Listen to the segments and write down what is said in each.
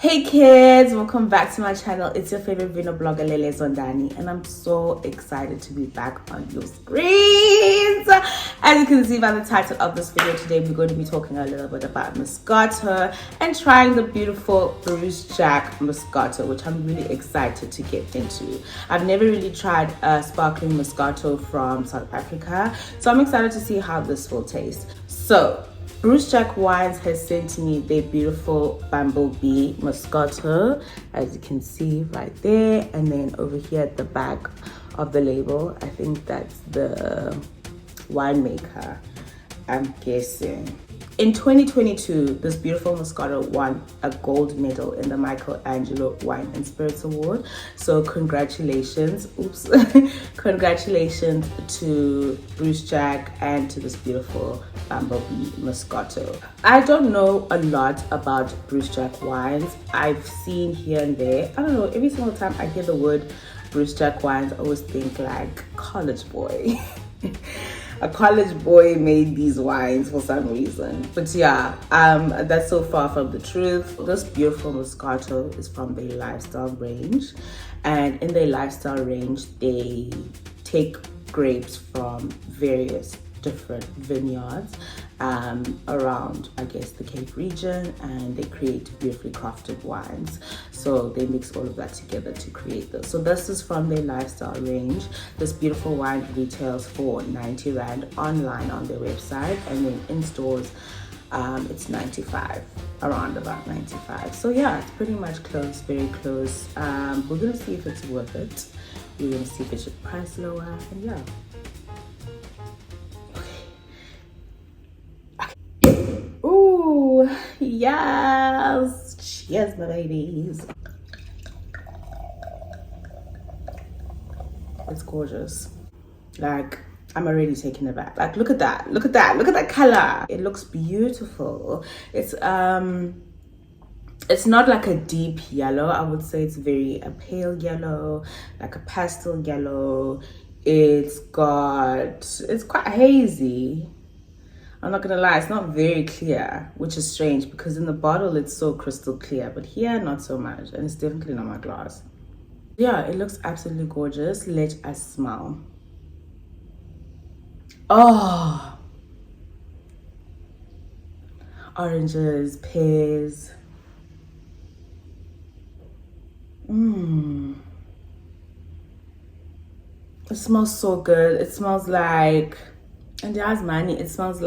Hey kids, welcome back to my channel. It's your favorite vino blogger Lelezondani, and I'm so excited to be back on your screens. As you can see by the title of this video, today we're going to be talking a little bit about Moscato and trying the beautiful Bruce Jack Moscato, which I'm really excited to get into. I've never really tried sparkling Moscato from South Africa, so I'm excited to see how this will taste. So Bruce Jack Wines has sent me their beautiful Bumblebee Moscato, as you can see right there, and then over here at the back of the label, I think that's the winemaker, I'm guessing. In 2022, this beautiful Moscato won a gold medal in the Michelangelo Wine and Spirits Award. So congratulations, congratulations to Bruce Jack and to this beautiful Bumblebee Moscato. I don't know a lot about Bruce Jack wines. I've seen here and there. I don't know, every single time I hear the word Bruce Jack wines, I always think like college boy. A college boy made these wines for some reason. But yeah, that's so far from the truth. This beautiful Moscato is from the lifestyle range. And in their lifestyle range, they take grapes from various different vineyards around, I guess, the Cape region, and they create beautifully crafted wines. So they mix all of that together to create this. So this is from their lifestyle range. This beautiful wine retails for 90 Rand online on their website, and then in stores it's 95, around about 95. So yeah, it's pretty much close, very close. We're gonna see if it's worth it. We're gonna see if it should price lower, and yeah. Ooh, yes. Cheers, my babies. It's gorgeous. Like, I'm already taking it back. Like, look at that. Look at that. Look at that color. It looks beautiful. It's not like a deep yellow. I would say it's a pale yellow, like a pastel yellow. It's quite hazy. I'm not gonna lie, it's not very clear, which is strange because in the bottle it's so crystal clear, but here not so much, and it's definitely not my glass. Yeah, it looks absolutely gorgeous. Let us smell. Oh, oranges, pears. It smells so good. It smells like, and there's money. It smells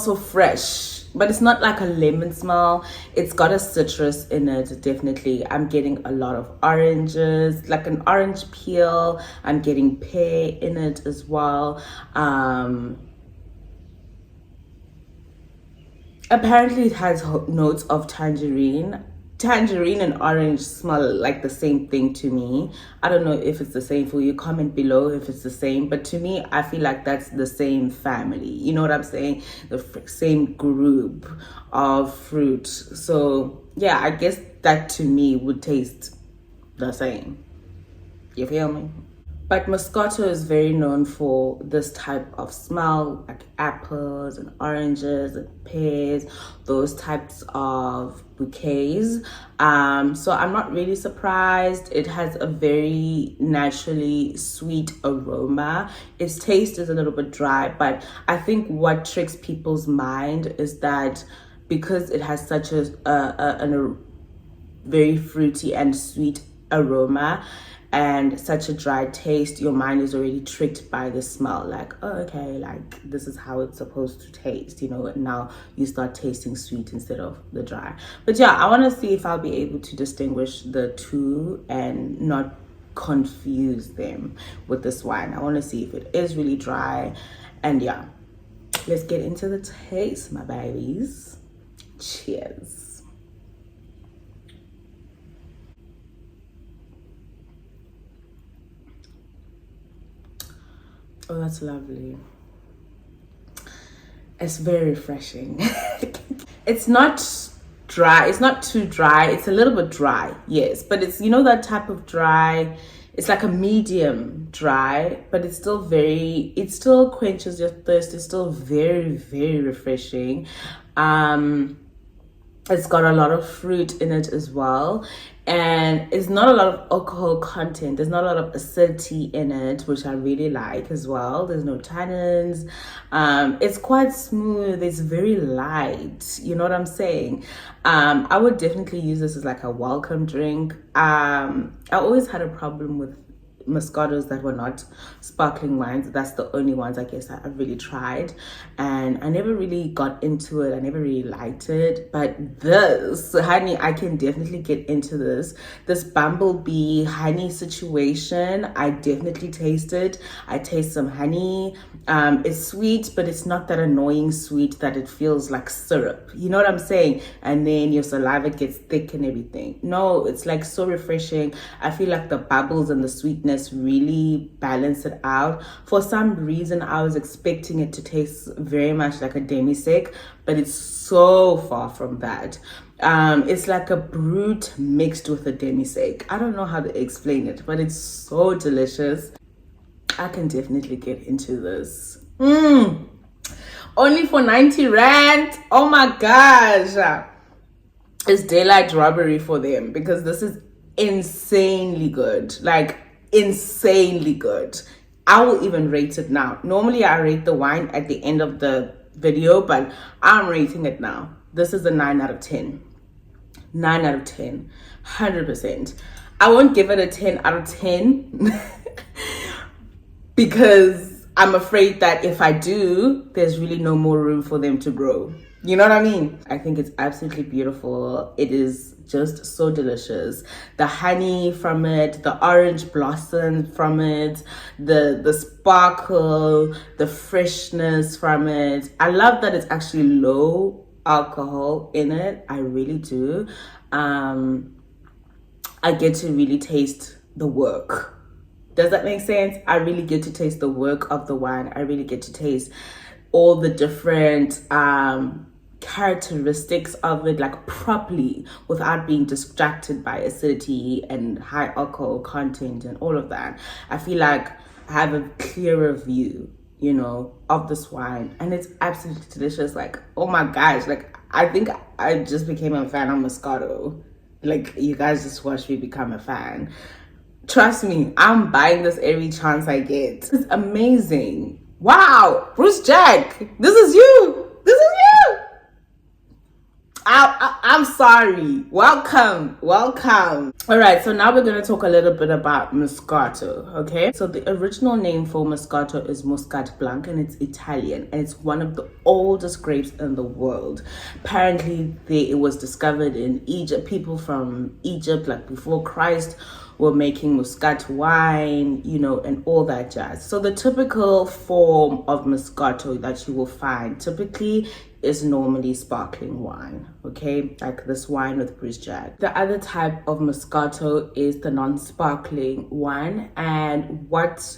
so fresh, but it's not like a lemon smell. It's got a citrus in it, definitely. I'm getting a lot of oranges, like an orange peel. I'm getting pear in it as well. Apparently it has notes of tangerine. Tangerine and orange smell like the same thing to me. I don't know if it's the same for you. Comment below if it's the same, but to me I feel like that's the same family, you know what I'm saying, the same group of fruit. So yeah, I guess that to me would taste the same, you feel me? But Moscato is very known for this type of smell, like apples and oranges and pears, those types of bouquets. So I'm not really surprised. It has a very naturally sweet aroma. Its taste is a little bit dry, but I think what tricks people's mind is that because it has such a very fruity and sweet aroma and such a dry taste, your mind is already tricked by the smell, like, oh, okay, like this is how it's supposed to taste, you know, and now you start tasting sweet instead of the dry. But yeah, I want to see if I'll be able to distinguish the two and not confuse them with this wine. I want to see if it is really dry. And yeah, let's get into the taste, my babies. Cheers. Oh, that's lovely. It's very refreshing. It's not dry. It's not too dry. It's a little bit dry, yes. But it's, you know, that type of dry. It's like a medium dry, but it's still it still quenches your thirst. It's still very, very refreshing. It's got a lot of fruit in it as well, and it's not a lot of alcohol content. There's not a lot of acidity in it, which I really like as well. There's no tannins. It's quite smooth. It's very light. You know what I'm saying? I would definitely use this as like a welcome drink. I always had a problem with Moscatos that were not sparkling wines. That's the only ones I guess I've really tried, and I never really got into it. I never really liked it. But this honey, I can definitely get into this bumblebee honey situation. I definitely taste it. I taste some honey. It's sweet, but it's not that annoying sweet that it feels like syrup. You know what I'm saying? And then your saliva gets thick and everything. No, it's like so refreshing. I feel like the bubbles and the sweetness really balance it out. For some reason, I was expecting it to taste very much like a demi-sec, but it's so far from that. It's like a brut mixed with a demi-sec. I don't know how to explain it, but it's so delicious. I can definitely get into this. Only for 90 rand. Oh my gosh. It's daylight robbery for them because this is insanely good. Like, insanely good. I will even rate it now. Normally I rate the wine at the end of the video, but I'm rating it now. This is a 9 out of 10. 9 out of 10. 100%. I won't give it a 10 out of 10 because I'm afraid that if I do, there's really no more room for them to grow. You know what I mean? I think it's absolutely beautiful. It is just so delicious. The honey from it, the orange blossom from it, the sparkle, the freshness from it. I love that it's actually low alcohol in it. I really do. I get to really taste the work. Does that make sense? I really get to taste the work of the wine. I really get to taste all the different characteristics of it, like properly, without being distracted by acidity and high alcohol content and all of that. I feel like I have a clearer view, you know, of this wine, and it's absolutely delicious. Like, oh my gosh, like I think I just became a fan of Moscato. Like, you guys just watched me become a fan. Trust me, I'm buying this every chance I get. It's amazing. Wow, Bruce Jack, this is you. This is you. I'm sorry. Welcome. All right, so now we're going to talk a little bit about Moscato, okay? So the original name for Moscato is Muscat Blanc, and it's Italian, and it's one of the oldest grapes in the world. Apparently, it was discovered in Egypt. People from Egypt, like before Christ, were making Muscat wine, you know, and all that jazz. So the typical form of Moscato that you will find typically is normally sparkling wine, okay? Like this wine with Bruce Jack. The other type of Moscato is the non-sparkling one, and what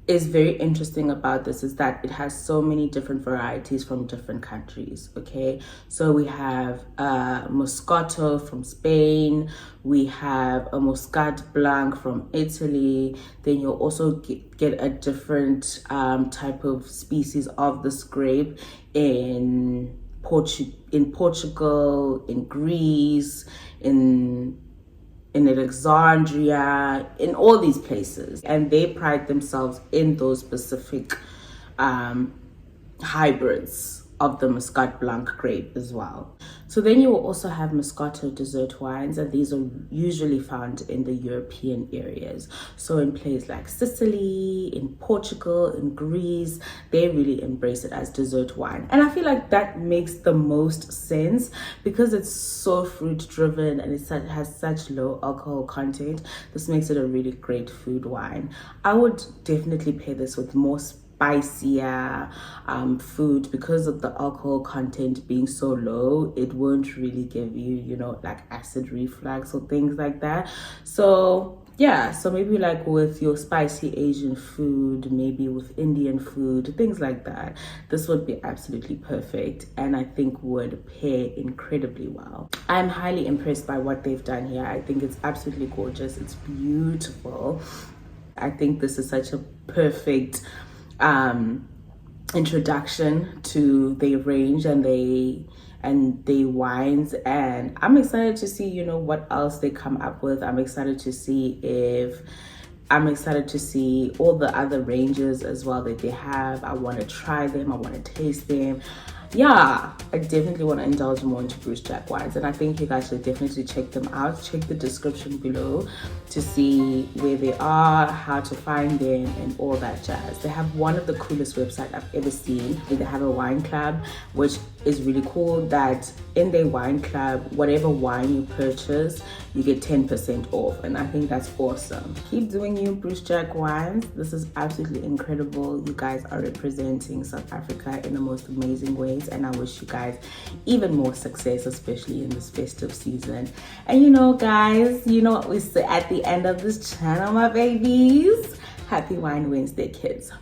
is very interesting about this is that it has so many different varieties from different countries, okay? So we have Moscato from Spain, we have a Muscat Blanc from Italy, then you'll also get a different type of species of this grape in Portugal, in Greece, in Alexandria, in all these places, and they pride themselves in those specific hybrids of the Muscat Blanc grape as well. So then you will also have Moscato dessert wines, and these are usually found in the European areas. So in places like Sicily, in Portugal, in Greece, they really embrace it as dessert wine. And I feel like that makes the most sense because it's so fruit driven and it has such low alcohol content. This makes it a really great food wine. I would definitely pair this with more spicier food because of the alcohol content being so low. It won't really give you, you know, like acid reflux or things like that. So yeah, so maybe like with your spicy Asian food, maybe with Indian food, things like that, this would be absolutely perfect, and I think would pair incredibly well. I'm highly impressed by what they've done here. I think it's absolutely gorgeous. It's beautiful. I think this is such a perfect introduction to their range, and they and their wines, and I'm excited to see, you know, what else they come up with. I'm excited to see all the other ranges as well that they have. I want to try them. I want to taste them. Yeah, I definitely want to indulge more into Bruce Jack wines, and I think you guys should definitely check them out. Check the description below to see where they are, how to find them, and all that jazz. They have one of the coolest websites I've ever seen. They have a wine club, which is really cool, that in their wine club, whatever wine you purchase, you get 10% off, and I think that's awesome. Keep doing you Bruce Jack wines. This is absolutely incredible. You guys are representing South Africa in the most amazing ways, and I wish you guys even more success, especially in this festive season. And you know, guys, you know what we say at the end of this channel, my babies. Happy Wine Wednesday, kids.